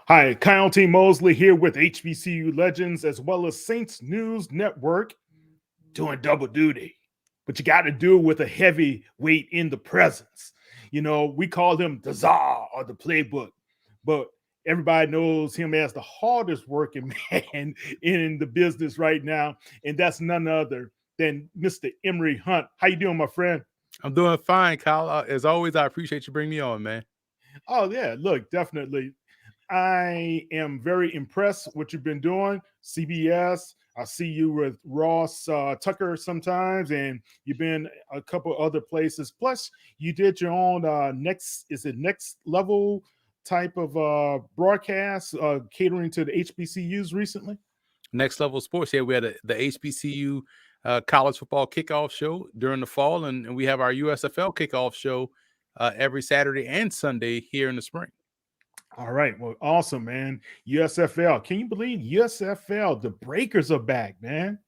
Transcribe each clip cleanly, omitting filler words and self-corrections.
Hi, County Mosley here with HBCU Legends as well as Saints News Network doing double duty. But you got to do it with a heavy weight in the presence. We call him the czar or the playbook, but everybody knows him as the hardest working man in the business right now, and that's none other than Mr. Emory Hunt. How you doing, my friend? I'm doing fine, Kyle. As always, I appreciate you bringing me on, man. Oh yeah, look, definitely. I am very impressed what you've been doing. CBS. I see you with Ross Tucker sometimes, and you've been a couple other places. Plus, you did your own next level type of broadcast catering to the HBCUs recently? Next Level Sports. Yeah, we had the HBCU college football kickoff show during the fall, and we have our USFL kickoff show every Saturday and Sunday here in the spring. All right. Well, awesome, man. USFL. Can you believe USFL? The Breakers are back, man.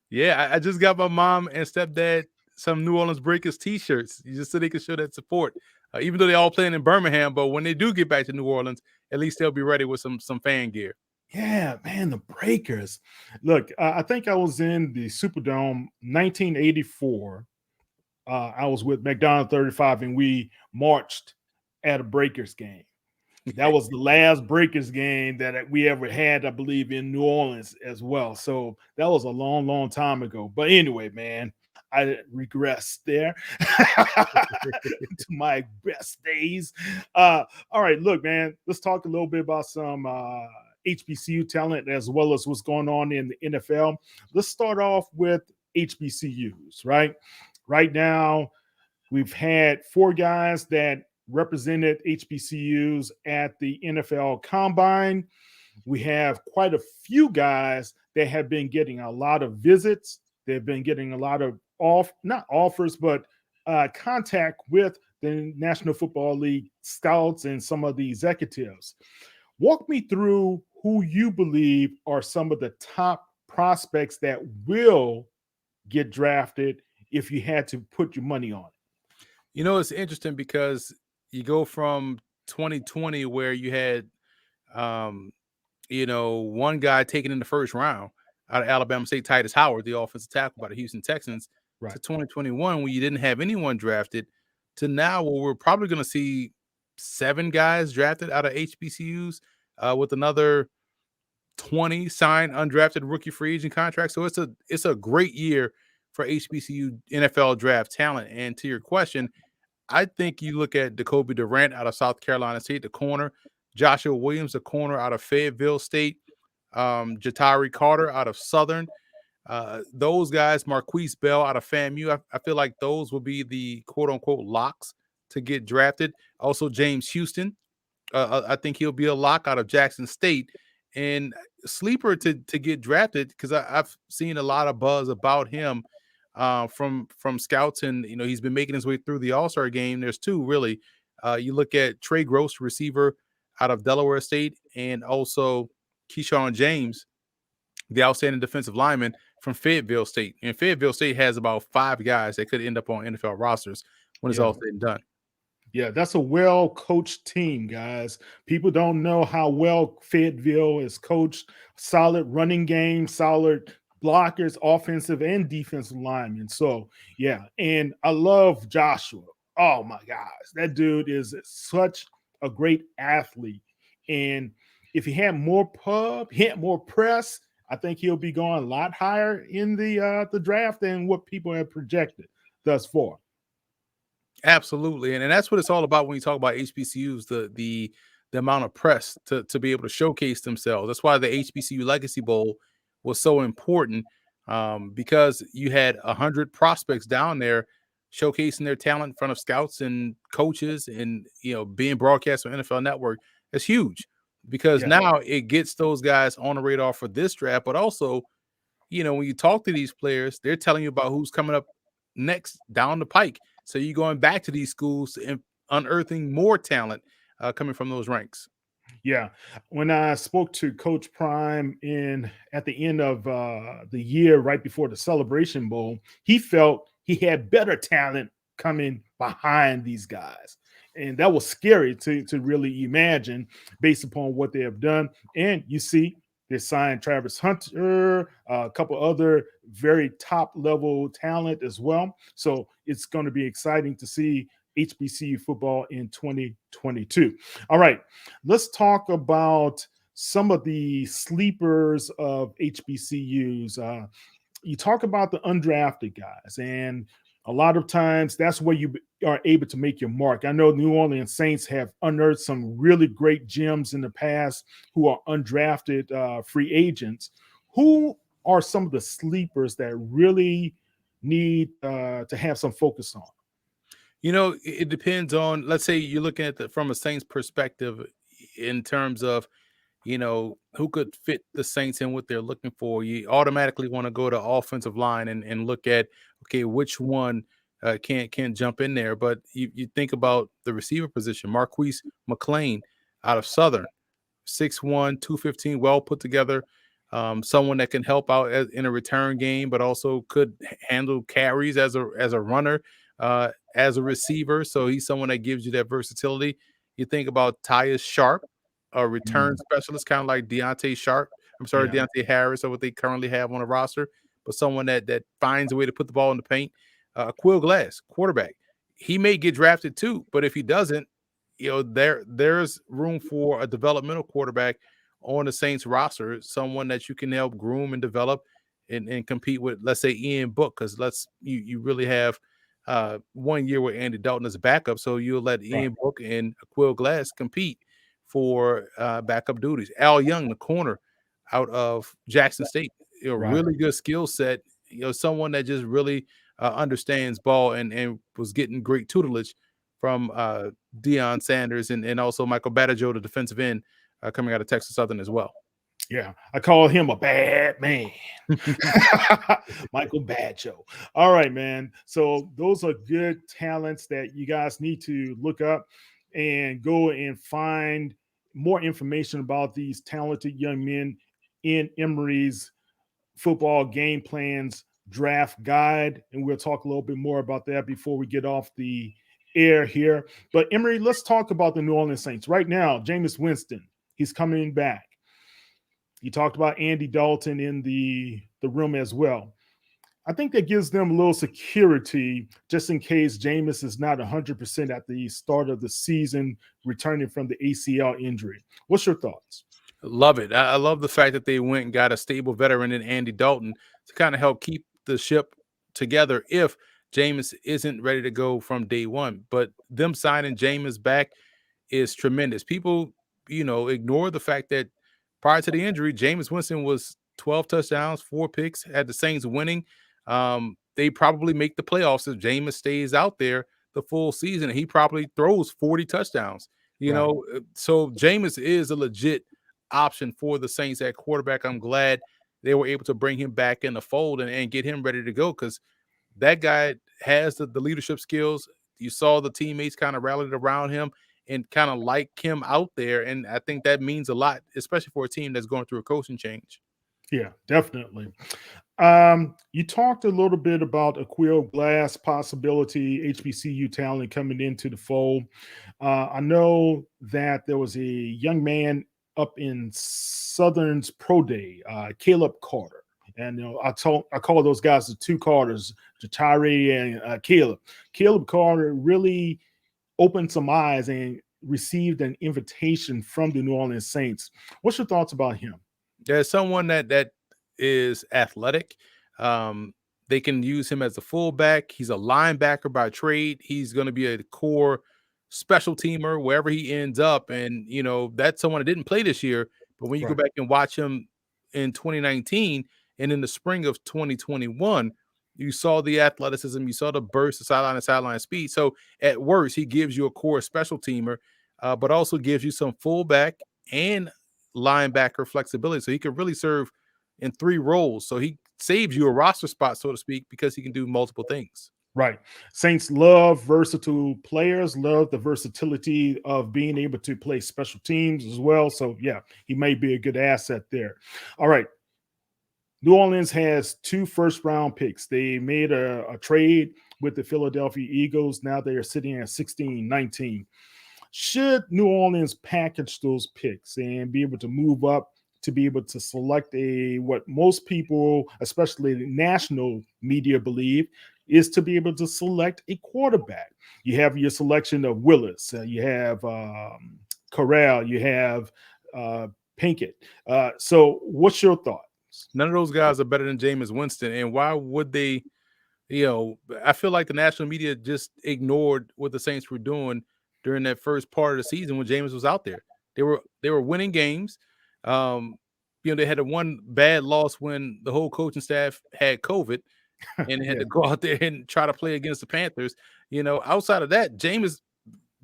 Yeah, I just got my mom and stepdad some New Orleans Breakers T-shirts, just so they can show that support. Even though they all playing in Birmingham, but when they do get back to New Orleans, at least they'll be ready with some fan gear. Yeah, man, the Breakers. Look, I think I was in the Superdome 1984. I was with McDonald 35, and we marched at a Breakers game. That was the last Breakers game that we ever had, I believe, in New Orleans as well. So that was a long, long time ago. But anyway, man, I regress there to my best days. All right, look, man, let's talk a little bit about some HBCU talent as well as what's going on in the NFL. Let's start off with HBCUs, right? Right now, we've had four guys that represented HBCUs at the NFL Combine. We have quite a few guys that have been getting a lot of visits. They've been getting a lot of not offers, but contact with the National Football League scouts and some of the executives. Walk me through who you believe are some of the top prospects that will get drafted if you had to put your money on it. It's interesting because you go from 2020 where you had um, one guy taken in the first round out of Alabama State, Titus Howard, the offensive tackle by the Houston Texans, to Right. 2021 when you didn't have anyone drafted, to now where we're probably going to see 7 guys drafted out of HBCUs with another 20 signed undrafted rookie free agent contracts. So it's a great year for HBCU NFL draft talent. And to your question, I think you look at Jacoby Durant out of South Carolina State, the corner, Joshua Williams, the corner out of Fayetteville State, Jatari Carter out of Southern. Those guys, Marquis Bell out of FAMU, I feel like those will be the quote unquote locks to get drafted. Also, James Houston, I think he'll be a lock out of Jackson State. And sleeper to get drafted because I've seen a lot of buzz about him from scouts, and he's been making his way through the All-Star game. There's two really. You look at Trey Gross, receiver out of Delaware State, and also Keyshawn James, the outstanding defensive lineman from Fayetteville State. And Fayetteville State has about 5 guys that could end up on NFL rosters when it's Yeah. all said and done. Yeah, that's a well coached team, guys. People don't know how well Fayetteville is coached. Solid running game, solid blockers, offensive and defensive linemen. So, yeah. And I love Joshua. Oh my gosh. That dude is such a great athlete. And if he had more pub, he had more press, I think he'll be going a lot higher in the draft than what people have projected thus far. Absolutely, and that's what it's all about when you talk about HBCUs, the amount of press to be able to showcase themselves. That's why the HBCU Legacy Bowl was so important, because you had 100 prospects down there showcasing their talent in front of scouts and coaches, and being broadcast on NFL Network. That's huge because Yeah. now it gets those guys on the radar for this draft, but also when you talk to these players, they're telling you about who's coming up next down the pike. So you're going back to these schools and unearthing more talent coming from those ranks. Yeah, when I spoke to Coach Prime in at the end of the year, right before the Celebration Bowl, he felt he had better talent coming behind these guys, and that was scary to really imagine based upon what they have done. And you see, they signed Travis Hunter, a couple other very top level talent as well. So it's going to be exciting to see HBCU football in 2022. All right, let's talk about some of the sleepers of HBCUs. You talk about the undrafted guys, and a lot of times that's where you are able to make your mark. I know New Orleans Saints have unearthed some really great gems in the past who are undrafted free agents. Who are some of the sleepers that really need to have some focus on? It depends on, let's say you're looking at from a Saints perspective in terms of, who could fit the Saints in what they're looking for. You automatically want to go to offensive line and look at, okay, which one can jump in there. But you think about the receiver position, Marquis Mclean out of Southern, 6'1", 215, well put together. Someone that can help out in a return game, but also could handle carries as a runner, as a receiver. So he's someone that gives you that versatility. You think about Tyus Sharp, a return Mm, specialist, kind of like Deontay Sharp. I'm sorry, yeah, Deontay Harris, or what they currently have on the roster, but someone that finds a way to put the ball in the paint. Quill Glass, quarterback. He may get drafted too, but if he doesn't, there's room for a developmental quarterback on the Saints roster, someone that you can help groom and develop and compete with, let's say Ian Book, because you really have 1 year with Andy Dalton as a backup, so you'll let right, Ian Book and Quill Glass compete for backup duties. Al Young, the corner out of Jackson State, right. really good skill set. Someone that just really understands ball and was getting great tutelage from Deion Sanders and also Michael Badajoe, the defensive end, coming out of Texas Southern as well. Yeah, I call him a bad man. Michael Badjo. All right, man. So those are good talents that you guys need to look up and go and find more information about these talented young men in Emory's football game plans draft guide. And we'll talk a little bit more about that before we get off the air here. But Emory, let's talk about the New Orleans Saints. Right now, Jameis Winston, he's coming back. You talked about Andy Dalton in the room as well. I think that gives them a little security just in case Jameis is not 100% at the start of the season, returning from the ACL injury. What's your thoughts? Love it. I love the fact that they went and got a stable veteran in Andy Dalton to kind of help keep the ship together if Jameis isn't ready to go from day one. But them signing Jameis back is tremendous. People, ignore the fact that prior to the injury, Jameis Winston was 12 touchdowns, 4 picks, had the Saints winning. They probably make the playoffs if Jameis stays out there the full season, and he probably throws 40 touchdowns. Right. So Jameis is a legit option for the Saints at quarterback. I'm glad they were able to bring him back in the fold and get him ready to go, because that guy has the leadership skills. You saw the teammates kind of rallied around him and kind of like him out there. And I think that means a lot, especially for a team that's going through a coaching change. Yeah, definitely. You talked a little bit about a Quill Glass possibility, HBCU talent coming into the fold. I know that there was a young man up in Southern's Pro Day, Caleb Carter. And I call those guys the two Carters, Jatari and Caleb. Caleb Carter really opened some eyes and received an invitation from the New Orleans Saints. What's your thoughts about him? There's someone that is athletic. Um, they can use him as a fullback. He's a linebacker by trade. He's going to be a core special teamer wherever he ends up. And, that's someone that didn't play this year. But when you go Right. back and watch him in 2019 and in the spring of 2021, you saw the athleticism, you saw the burst, the sideline and sideline speed. So at worst, he gives you a core special teamer, but also gives you some fullback and linebacker flexibility. So he can really serve in 3 roles. So he saves you a roster spot, so to speak, because he can do multiple things. Right. Saints love versatile players, love the versatility of being able to play special teams as well. So, yeah, he may be a good asset there. All right. New Orleans has 2 first-round picks. They made a trade with the Philadelphia Eagles. Now they are sitting at 16-19. Should New Orleans package those picks and be able to move up to be able to select what most people, especially the national media, believe is to be able to select a quarterback? You have your selection of Willis, you have Corral, you have uh, Pinkett. So, what's your thoughts? None of those guys are better than Jameis Winston. And why would they? I feel like the national media just ignored what the Saints were doing during that first part of the season when Jameis was out there. They were winning games. Um, they had a one bad loss when the whole coaching staff had COVID and they had Yeah. to go out there and try to play against the Panthers. Outside of that, Jameis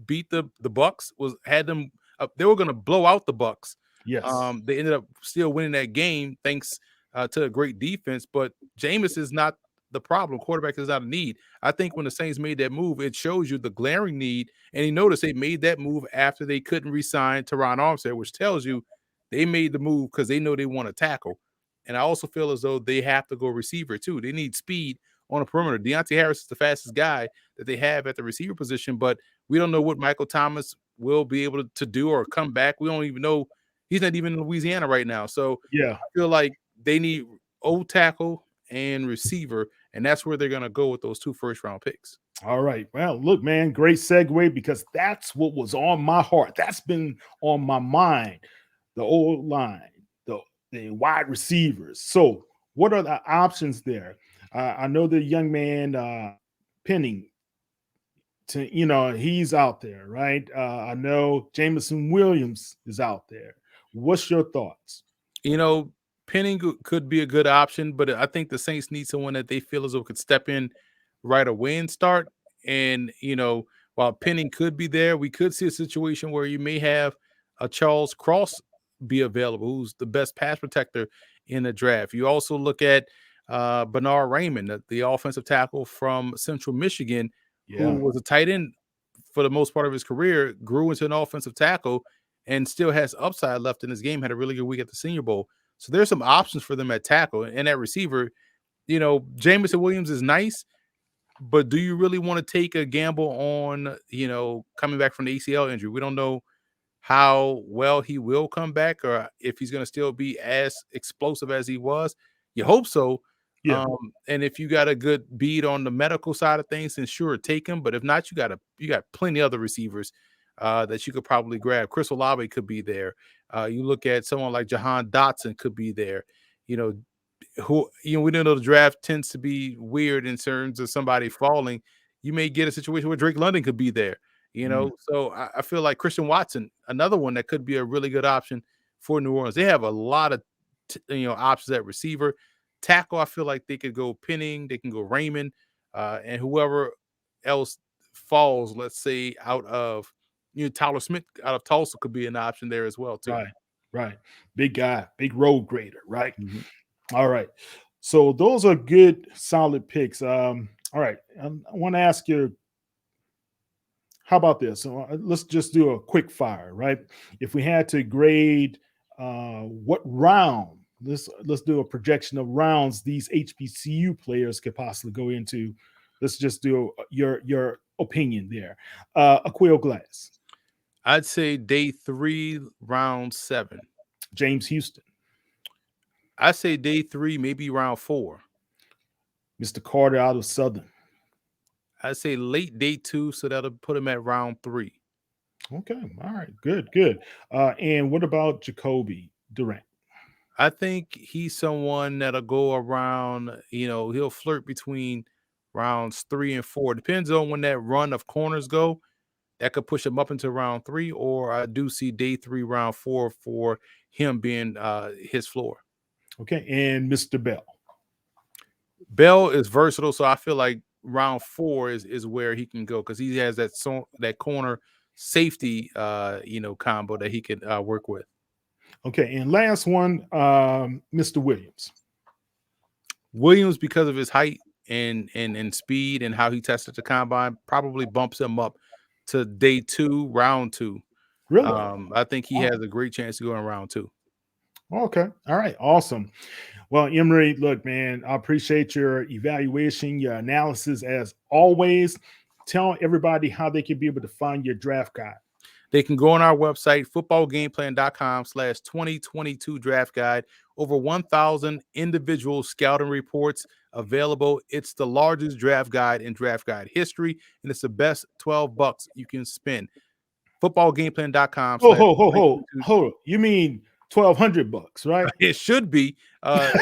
beat the Bucks. Had them they were going to blow out the Bucks. Yes. They ended up still winning that game thanks to a great defense. But Jameis is not the problem. Quarterback is not a need. I think when the Saints made that move, it shows you the glaring need. And you notice they made that move after they couldn't re-sign Teron Armstead, which tells you they made the move because they know they want to tackle. And I also feel as though they have to go receiver too. They need speed on the perimeter. Deontay Harris is the fastest guy that they have at the receiver position, but we don't know what Michael Thomas will be able to do or come back. We don't even know. He's not even in Louisiana right now. So Yeah. I feel like they need old tackle and receiver, and that's where they're going to go with those 2 first-round picks. All right. Well, look, man, great segue because that's what was on my heart. That's been on my mind. The old line, the wide receivers. So, what are the options there? I know the young man Penning. He's out there, right? I know Jameson Williams is out there. What's your thoughts? Penning could be a good option, but I think the Saints need someone that they feel as though could step in right away and start. And, while Penning could be there, we could see a situation where you may have a Charles Cross be available, who's the best pass protector in the draft. You also look at Bernard Raymond, the offensive tackle from Central Michigan, who Yeah. was a tight end for the most part of his career, grew into an offensive tackle, and still has upside left in his game, had a really good week at the Senior Bowl. So there's some options for them at tackle. And at receiver, Jameson Williams is nice, but do you really want to take a gamble on, coming back from the ACL injury? We don't know how well he will come back or if he's going to still be as explosive as he was. You hope so. Yeah. And if you got a good bead on the medical side of things, then sure, take him. But if not, you got plenty other receivers that you could probably grab. Chris Olave could be there. You look at someone like Jahan Dotson could be there. We don't know the draft tends to be weird in terms of somebody falling. You may get a situation where Drake London could be there. So I feel like Christian Watson, another one that could be a really good option for New Orleans. They have a lot of options at receiver. Tackle, I feel like they could go Penning, they can go Raymond, and whoever else falls, let's say out of Tyler Smith out of Tulsa could be an option there as well too. Right. Big guy, big road grader, right? Mm-hmm. All right. So those are good, solid picks. All right. I want to ask you, how about this? Let's just do a quick fire, right? If we had to grade what round, let's do a projection of rounds these HBCU players could possibly go into. Let's just do your opinion there. Aquil Glass. I'd say day 3, round 7. James Houston. I say day 3, maybe round 4. Mr. Carter out of Southern. I'd say late day 2, so that'll put him at round 3. Okay. All right. Good. And what about Jacoby Durant? I think he's someone that'll go around, he'll flirt between rounds 3 and 4. Depends on when that run of corners go. That could push him up into round 3, or I do see day 3, round 4 for him being his floor. Okay. And Mr. Bell. Bell is versatile, so I feel like round 4 is where he can go because he has that corner safety, combo that he could work with. Okay, and last one, Mr. Williams. Williams, because of his height and speed and how he tested the combine, probably bumps him up to day 2, round 2. Really? I think he has a great chance to go in round 2. Okay. All right. Awesome. Well, Emory, look, man, I appreciate your evaluation, your analysis as always. Tell everybody how they can be able to find your draft guide. They can go on our website, footballgameplan.com/2022 draft guide. Over 1,000 individual scouting reports available. It's the largest draft guide in draft guide history, and it's the best $12 you can spend. Footballgameplan.com Oh, slash ho, ho, ho, 2022. hold. You mean $1,200, right? It should be, but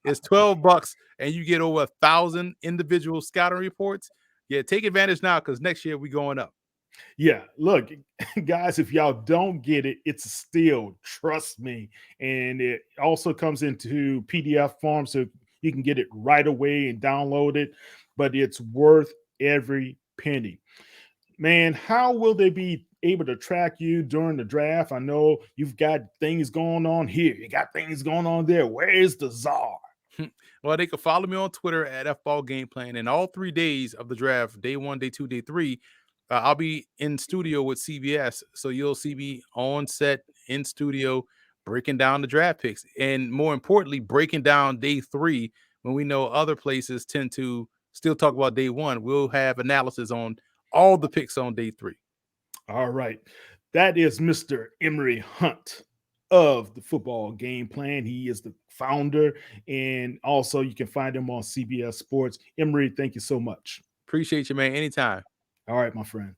it's $12 and you get over 1,000 individual scouting reports. Yeah, take advantage now because next year we going up. Yeah, look, guys, if y'all don't get it, it's a steal. Trust me. And it also comes into PDF form, so you can get it right away and download it. But it's worth every penny. Man, how will they be able to track you during the draft? I know you've got things going on here, you got things going on there. Where is the czar? Well, they can follow me on Twitter at FBallGamePlan. And all 3 days of the draft, day 1, day 2, day 3, I'll be in studio with CBS. So you'll see me on set in studio breaking down the draft picks. And more importantly, breaking down day 3 when we know other places tend to still talk about day 1. We'll have analysis on all the picks on day 3. All right. That is Mr. Emory Hunt of the Football Game Plan. He is the founder, and also you can find him on CBS Sports. Emory, thank you so much. Appreciate you, man. Anytime. All right, my friend.